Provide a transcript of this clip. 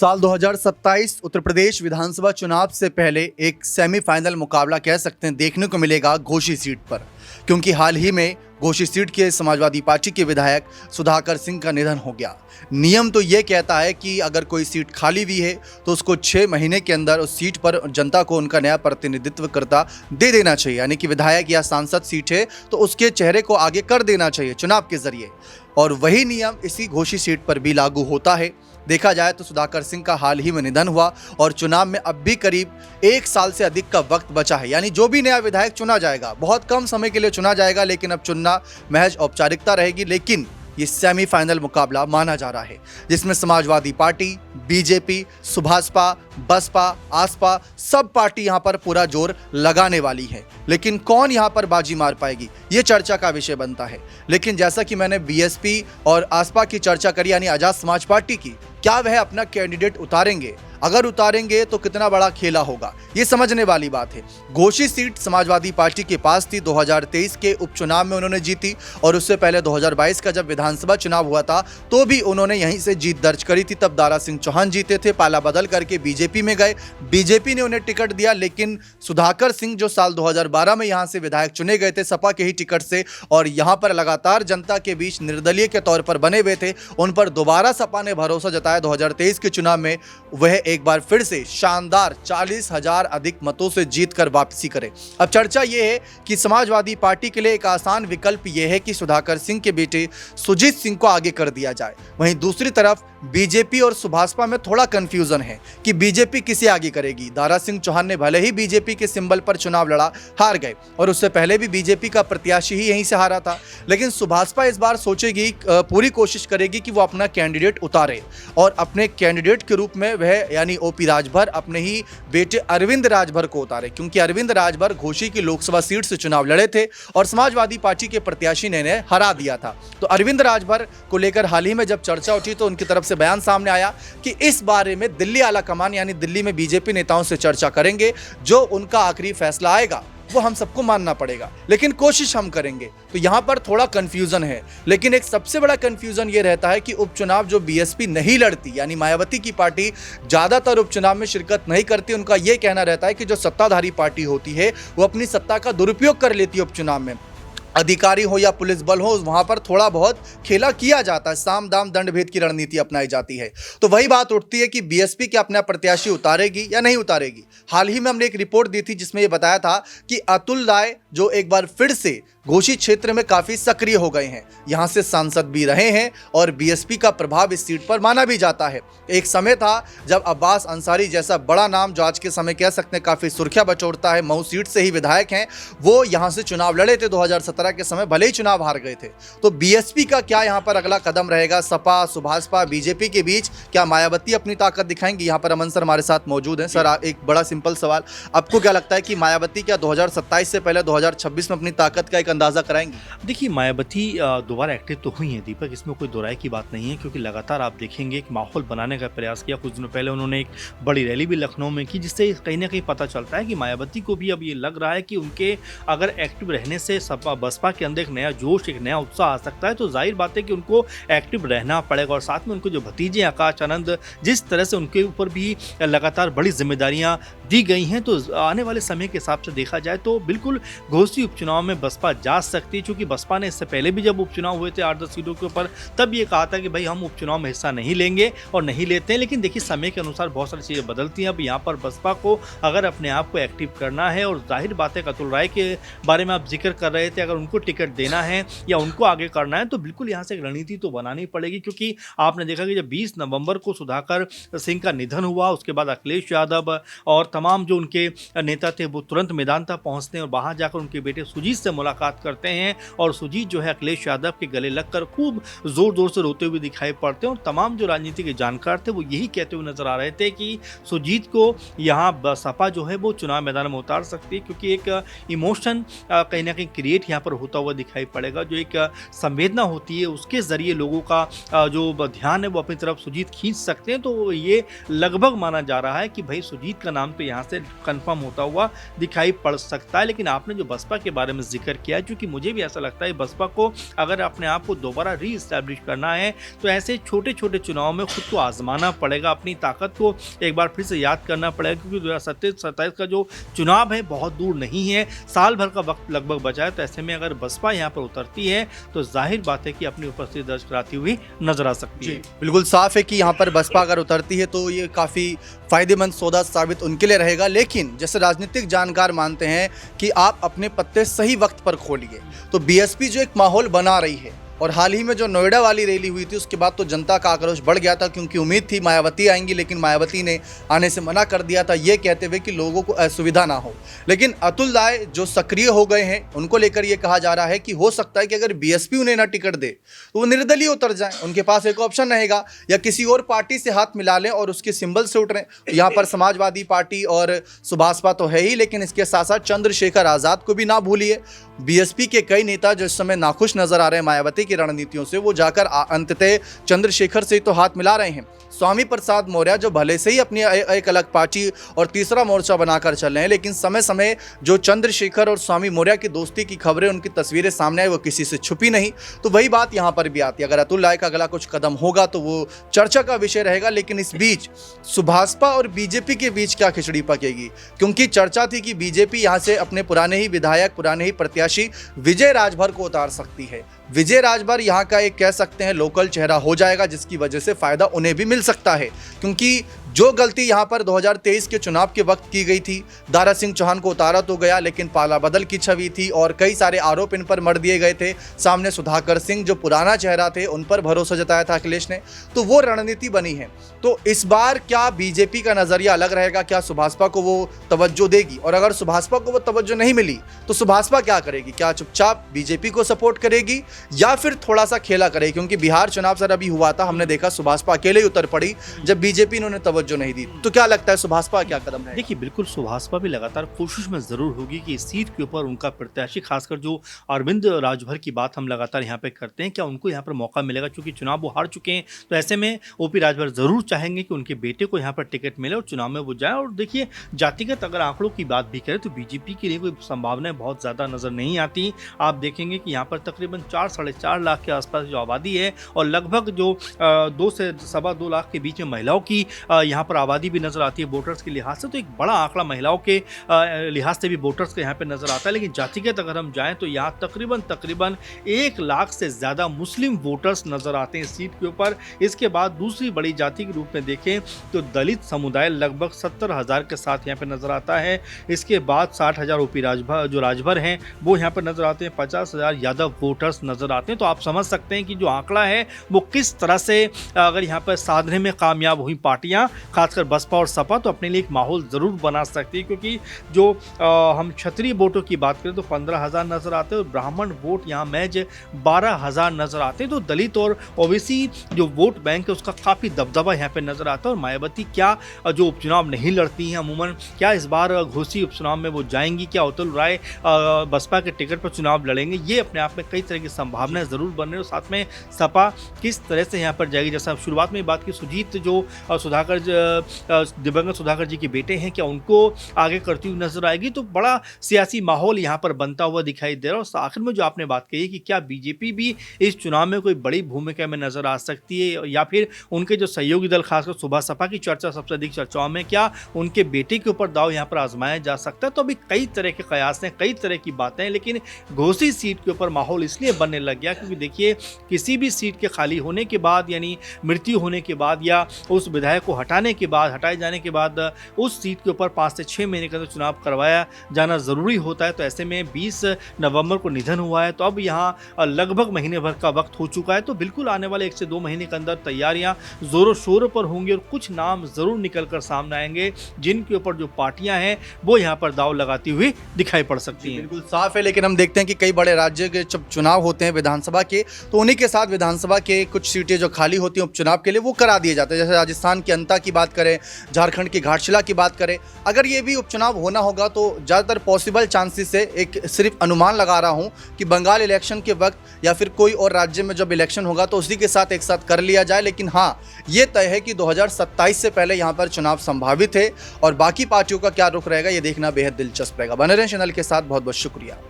साल 2027 उत्तर प्रदेश विधानसभा चुनाव से पहले एक सेमीफाइनल मुकाबला कह सकते हैं देखने को मिलेगा घोसी सीट पर, क्योंकि हाल ही में घोसी सीट के समाजवादी पार्टी के विधायक सुधाकर सिंह का निधन हो गया। नियम तो ये कहता है कि अगर कोई सीट खाली हुई है तो उसको 6 महीने के अंदर उस सीट पर जनता को उनका नया प्रतिनिधित्व करता दे देना चाहिए, यानी कि विधायक या सांसद सीट है तो उसके चेहरे को आगे कर देना चाहिए चुनाव के जरिए। और वही नियम इसी घोसी सीट पर भी लागू होता है। देखा जाए तो सुधाकर सिंह का हाल ही में निधन हुआ और चुनाव में अब भी करीब 1 साल से अधिक का वक्त बचा है, यानी जो भी नया विधायक चुना जाएगा बहुत कम समय के लिए चुना जाएगा, लेकिन अब चुनना महज औपचारिकता रहेगी। लेकिन ये सेमीफाइनल मुकाबला माना जा रहा है जिसमें समाजवादी पार्टी, बीजेपी, सुभाषपा, बसपा, आसपा सब पार्टी यहां पर पूरा जोर लगाने वाली है। लेकिन कौन यहां पर बाजी मार पाएगी ये चर्चा का विषय बनता है। लेकिन जैसा कि मैंने बीएसपी और आसपा की चर्चा करी, यानी आजाद समाज पार्टी की, क्या वह अपना कैंडिडेट उतारेंगे? अगर उतारेंगे तो कितना बड़ा खेला होगा ये समझने वाली बात है। घोसी सीट समाजवादी पार्टी के पास थी, 2023 के उपचुनाव में उन्होंने जीती और उससे पहले 2022 का जब विधानसभा चुनाव हुआ था तो भी उन्होंने यहीं से जीत दर्ज करी थी। तब दारा सिंह चौहान जीते थे, पाला बदल करके बीजेपी में गए, बीजेपी ने उन्हें टिकट दिया। लेकिन सुधाकर सिंह जो साल 2012 में यहां से विधायक चुने गए थे सपा के ही टिकट से और यहां पर लगातार जनता के बीच निर्दलीय के तौर पर बने हुए थे, उन पर दोबारा सपा ने भरोसा जताया 2023 के चुनाव में वह एक बार फिर से शानदार 40,000 अधिक मतों से जीतकर वापसी करे। अब चर्चा यह है कि समाजवादी पार्टी के लिए एक आसान विकल्प यह है कि सुधाकर सिंह के बेटे सुजीत सिंह को आगे कर दिया जाए। वहीं दूसरी तरफ बीजेपी और सुभाषपा में थोड़ा कंफ्यूजन है कि बीजेपी किसे आगे करेगी। दारा सिंह चौहान ने भले ही बीजेपी के सिंबल पर चुनाव लड़ा, हार गए और उससे पहले भी बीजेपी का प्रत्याशी ही यहीं से हारा था, लेकिन सुभाषपा इस बार सोचेगी, पूरी कोशिश करेगी कि वो अपना कैंडिडेट उतारे और अपने कैंडिडेट के रूप में वह यानी ओपी राजभर अपने ही बेटे अरविंद राजभर को उतारे, क्योंकि अरविंद राजभर घोसी की लोकसभा सीट से चुनाव लड़े थे और समाजवादी पार्टी के प्रत्याशी ने इन्हें हरा दिया था। तो अरविंद राजभर को लेकर हाल ही में जब चर्चा उठी तो उनकी तरफ से बयान सामने आया कि इस बारे में दिल्ली आला कमान यानी दिल्ली में बीजेपी नेताओं से चर्चा करेंगे, जो उनका आखिरी फैसला आएगा वो हम सबको मानना पड़ेगा, लेकिन कोशिश हम करेंगे। तो यहां पर थोड़ा कंफ्यूजन है, लेकिन एक सबसे बड़ा कंफ्यूजन ये रहता है कि उपचुनाव जो बीएसपी नहीं लड़ती यानी मायावती की पार्टी ज्यादातर उपचुनाव में शिरकत नहीं करती। उनका यह कहना रहता है कि जो सत्ताधारी पार्टी होती है वो अपनी सत्ता का दुरुपयोग कर लेती है उपचुनाव में, अधिकारी हो या पुलिस बल हो वहां पर थोड़ा बहुत खेला किया जाता है, साम दाम दंड भेद की रणनीति अपनाई जाती है। तो वही बात उठती है कि बीएसपी क्या अपना प्रत्याशी उतारेगी या नहीं उतारेगी। हाल ही में हमने एक रिपोर्ट दी थी जिसमें यह बताया था कि अतुल राय जो एक बार फिर से घोसी क्षेत्र में काफी सक्रिय हो गए हैं, यहां से सांसद भी रहे हैं और बीएसपी का प्रभाव इस सीट पर माना भी जाता है। एक समय था जब अब्बास अंसारी जैसा बड़ा नाम जो आज के समय कह सकते हैं काफी सुर्खियां बटोरता है, मऊ सीट से ही विधायक हैं, वो यहां से चुनाव लड़े थे 2017 के समय, भले ही चुनाव हार गए थे। तो बीएसपी का क्या यहां पर अगला कदम रहेगा? सपा, सुभाषपा, बीजेपी के बीच क्या मायावती अपनी ताकत दिखाएंगी? यहां पर अमन सर हमारे साथ मौजूद हैं। सर, एक बड़ा सिंपल सवाल, आपको क्या लगता है कि मायावती क्या 2027 से पहले 2026 में अपनी ताकत का एक अंदाजा कराएंगी? देखिए, मायावती दोबारा एक्टिव तो हुई है दीपक, इसमें कोई दो राय की बात नहीं है, क्योंकि लगातार आप देखेंगे एक माहौल बनाने का प्रयास किया। कुछ दिनों पहले उन्होंने एक बड़ी रैली भी लखनऊ में की, जिससे कहीं ना कहीं पता चलता है कि मायावती को भी अब ये लग रहा है कि उनके अगर एक्टिव रहने से सपा बसपा के अंदर एक नया जोश, एक नया उत्साह आ सकता है। तो जाहिर बात है कि उनको एक्टिव रहना पड़ेगा और साथ में उनको जो भतीजे आकाश आनंद, जिस तरह से उनके ऊपर भी लगातार बड़ी जिम्मेदारियां दी गई हैं, तो आने वाले समय के हिसाब से देखा जाए तो बिल्कुल घोसी उपचुनाव में बसपा जा सकती है, क्योंकि बसपा ने इससे पहले भी जब उपचुनाव हुए थे 8-10 सीटों के ऊपर, तब ये कहा था कि भाई हम उपचुनाव में हिस्सा नहीं लेंगे और नहीं लेते हैं। लेकिन देखिए, समय के अनुसार बहुत सारी चीज़ें बदलती हैं। अब यहाँ पर बसपा को अगर अपने आप को एक्टिव करना है, और जाहिर बात है अतुल राय के बारे में आप जिक्र कर रहे थे, अगर उनको टिकट देना है या उनको आगे करना है तो बिल्कुल यहाँ से एक रणनीति तो बनानी पड़ेगी। क्योंकि आपने देखा कि जब 20 नवंबर को सुधाकर सिंह का निधन हुआ, उसके बाद अखिलेश यादव और तमाम जो उनके नेता थे वो तुरंत मैदान तक पहुंचते हैं और वहां जाकर उनके बेटे सुजीत से मुलाकात करते हैं, और सुजीत जो है अखिलेश यादव के गले लगकर खूब जोर जोर से रोते हुए दिखाई पड़ते हैं। और तमाम जो राजनीति के जानकार थे वो यही कहते हुए नजर आ रहे थे कि सुजीत को यहाँ सपा जो है वो चुनाव मैदान में उतार सकती है, क्योंकि एक इमोशन कहीं ना कहीं क्रिएट यहाँ पर पर होता हुआ दिखाई पड़ेगा। जो एक संवेदना होती है उसके ज़रिए लोगों का जो ध्यान है वो अपनी तरफ सुजीत खींच सकते हैं। तो ये लगभग माना जा रहा है कि भाई सुजीत का नाम तो यहाँ से कन्फर्म होता हुआ दिखाई पड़ सकता है। लेकिन आपने जो बसपा के बारे में जिक्र किया है, क्योंकि मुझे भी ऐसा लगता है बसपा को अगर अपने आप को दोबारा रीइस्टैब्लिश करना है तो ऐसे छोटे छोटे चुनाव में खुद को आजमाना पड़ेगा, अपनी ताकत को एक बार फिर से याद करना पड़ेगा। क्योंकि 2027 का जो चुनाव है बहुत दूर नहीं है, साल भर का वक्त लगभग बचा है। तो ऐसे में अगर बसपा यहाँ पर उतरती है तो जाहिर बात है कि अपनी उपस्थिति दर्ज कराती हुई नजर आ सकती है। बिल्कुल साफ है कि यहाँ पर बसपा अगर उतरती है तो ये काफ़ी फायदेमंद सौदा साबित उनके लिए रहेगा। लेकिन जैसे राजनीतिक जानकार मानते हैं कि आप अपने पत्ते सही वक्त पर खोलिए, तो बीएसपी जो एक माहौल बना रही है, और हाल ही में जो नोएडा वाली रैली हुई थी उसके बाद तो जनता का आक्रोश बढ़ गया था, क्योंकि उम्मीद थी मायावती आएंगी, लेकिन मायावती ने आने से मना कर दिया था, ये कहते हुए कि लोगों को असुविधा ना हो। लेकिन अतुल राय जो सक्रिय हो गए हैं उनको लेकर ये कहा जा रहा है कि हो सकता है कि अगर बीएसपी उन्हें ना टिकट दे तो वो निर्दलीय उतर जाएं, उनके पास एक ऑप्शन रहेगा, या किसी और पार्टी से हाथ मिला लें और उसके सिंबल से उतरें। यहाँ पर समाजवादी पार्टी और सुभाषपा तो है ही, लेकिन इसके साथ साथ चंद्रशेखर आज़ाद को भी ना भूलिए। बीएसपी के कई नेता जो इस समय नाखुश नजर आ रहे हैं मायावती की रणनीतियों से, वो जाकर अंततः चंद्रशेखर से तो हाथ मिला रहे हैं। स्वामी प्रसाद मौर्य जो भले से ही अपनी एक अलग पार्टी और तीसरा मोर्चा बनाकर चल रहे हैं, लेकिन समय समय जो चंद्रशेखर और स्वामी मौर्य की दोस्ती की खबरें, उनकी तस्वीरें सामने आई, वो किसी से छुपी नहीं। तो वही बात यहाँ पर भी आती है, अगर अतुल राय का अगला कुछ कदम होगा तो वो चर्चा का विषय रहेगा। लेकिन इस बीच सुभाषपा और बीजेपी के बीच क्या खिचड़ी पकेगी, क्योंकि चर्चा थी कि बीजेपी यहाँ से अपने पुराने ही विधायक, पुराने ही प्रत्याशी विजय राजभर को उतार सकती है। विजय राजभर यहाँ का एक कह सकते हैं लोकल चेहरा हो जाएगा, जिसकी वजह से फायदा उन्हें भी मिल सकता है। क्योंकि जो गलती यहाँ पर 2023 के चुनाव के वक्त की गई थी, दारा सिंह चौहान को उतारा तो गया, लेकिन पाला बदल की छवि थी और कई सारे आरोप इन पर मढ़ दिए गए थे। सामने सुधाकर सिंह जो पुराना चेहरा थे, उन पर भरोसा जताया था अखिलेश ने, तो वो रणनीति बनी है। तो इस बार क्या बीजेपी का नजरिया अलग रहेगा, क्या सुभाषपा को वो तवज्जो देगी? और अगर सुभाषपा को वो तवज्जो नहीं मिली तो सुभाषपा क्या करेगी? क्या चुपचाप बीजेपी को सपोर्ट करेगी या फिर थोड़ा सा खेला करेगी? क्योंकि बिहार चुनाव सर अभी हुआ था, हमने देखा सुभाषपा अकेले ही उतर पड़ी जब बीजेपी ने उन्हें तवज्जो नहीं दी। तो क्या लगता है सुभाषपा क्या कदम है? देखिए, बिल्कुल सुभाषपा भी लगातार कोशिश में जरूर होगी कि इस सीट के ऊपर उनका प्रत्याशी, खासकर जो अरविंद राजभर की बात हम लगातार यहाँ पे करते हैं, क्या उनको यहाँ पर मौका मिलेगा? क्योंकि चुनाव वो हार चुके हैं, तो ऐसे में ओपी राजभर जरूर चाहेंगे कि उनके बेटे को यहाँ पर टिकट मिले और चुनाव में वो जाए। और देखिए, जातिगत अगर आंकड़ों की बात भी करें तो बीजेपी के लिए कोई संभावनाएं बहुत ज्यादा नजर नहीं आती। आप देखेंगे कि यहाँ पर तकरीबन 4-4.5 लाख के आसपास जो आबादी है और लगभग जो 2 से 2.25 लाख के बीच में महिलाओं की यहाँ पर आबादी भी नजर आती है वोटर्स के लिहाज से। तो एक बड़ा आंकड़ा महिलाओं के लिहाज से भी वोटर्स के यहाँ पे नजर आता है। लेकिन जातिगत अगर हम जाएं तो यहाँ तकरीबन 1 लाख से ज़्यादा मुस्लिम वोटर्स नजर आते हैं इस सीट के ऊपर। इसके बाद दूसरी बड़ी जाति के रूप में देखें तो दलित समुदाय लगभग 70,000 के साथ यहाँ पे नजर आता है। इसके बाद 60,000 ओपी राजभर हैं वो यहाँ पर नजर आते हैं, 50,000 यादव वोटर्स नजर आते हैं। तो आप समझ सकते हैं कि जो आंकड़ा है वो किस तरह से अगर यहाँ पर साधने में कामयाब हुई पार्टियां, खासकर बसपा और सपा, तो अपने लिए एक माहौल ज़रूर बना सकती है। क्योंकि जो हम क्षत्रिय वोटों की बात करें तो 15,000 नज़र आते हैं और ब्राह्मण वोट यहाँ महज 12,000 नज़र आते हैं। तो दलित और ओबीसी जो वोट बैंक है उसका काफ़ी दबदबा यहाँ पे नज़र आता है। और मायावती क्या जो उपचुनाव नहीं लड़ती हैं अमूमन, क्या इस बार घोसी उपचुनाव में वो जाएंगी? क्या अतुल राय बसपा के टिकट पर चुनाव लड़ेंगे? ये अपने आप में कई तरह की संभावनाएं ज़रूर बन रही है। साथ में सपा किस तरह से यहाँ पर जाएगी, जैसा शुरुआत में बात की सुजीत जो दिवंगत सुधाकर जी के बेटे हैं, क्या उनको आगे करती हुई नजर आएगी? तो बड़ा सियासी माहौल यहाँ पर बनता हुआ दिखाई दे रहा है। और आखिर में जो आपने बात कही कि क्या बीजेपी भी इस चुनाव में कोई बड़ी भूमिका में नजर आ सकती है, या फिर उनके जो सहयोगी दल खासकर सुबह सपा की चर्चा सबसे अधिक चर्चाओं में, क्या उनके बेटे के ऊपर दाव यहाँ पर आजमाया जा सकता है? तो अभी कई तरह के कयास हैं, कई तरह की बातें हैं। लेकिन घोसी सीट के ऊपर माहौल इसलिए बनने लग गया क्योंकि देखिए, किसी भी सीट के खाली होने के बाद, यानी मृत्यु होने के बाद या उस विधायक को हटाए जाने के बाद उस सीट के ऊपर 5 से 6 महीने के अंदर चुनाव करवाया जाना ज़रूरी होता है। तो ऐसे में 20 नवंबर को निधन हुआ है, तो अब यहाँ लगभग महीने भर का वक्त हो चुका है। तो बिल्कुल आने वाले 1 से 2 महीने के अंदर तैयारियां जोरों शोरों पर होंगी और कुछ नाम ज़रूर निकल कर सामने आएंगे जिनके ऊपर जो पार्टियां हैं वो यहाँ पर दाव लगाती हुई दिखाई पड़ सकती हैं। बिल्कुल साफ है। लेकिन हम देखते हैं कि कई बड़े राज्य के जब चुनाव होते होते हैं विधानसभा के, तो उन्हीं के साथ विधानसभा के कुछ सीटें जो खाली होती हैं उपचुनाव के लिए वो करा दिए जाते हैं। जैसे राजस्थान की अंता की बात करें, झारखंड की घाटशिला की बात करें, अगर ये भी उपचुनाव होना होगा तो ज़्यादातर पॉसिबल चांसेस है, एक सिर्फ अनुमान लगा रहा हूँ कि बंगाल इलेक्शन के वक्त या फिर कोई और राज्य में जब इलेक्शन होगा तो उसी के साथ एक साथ कर लिया जाए। लेकिन हाँ, ये तय है कि 2027 से पहले यहाँ पर चुनाव संभावित है और बाकी पार्टियों का क्या रुख रहेगा ये देखना बेहद दिलचस्प रहेगा। बने रहें चैनल के साथ, बहुत बहुत शुक्रिया।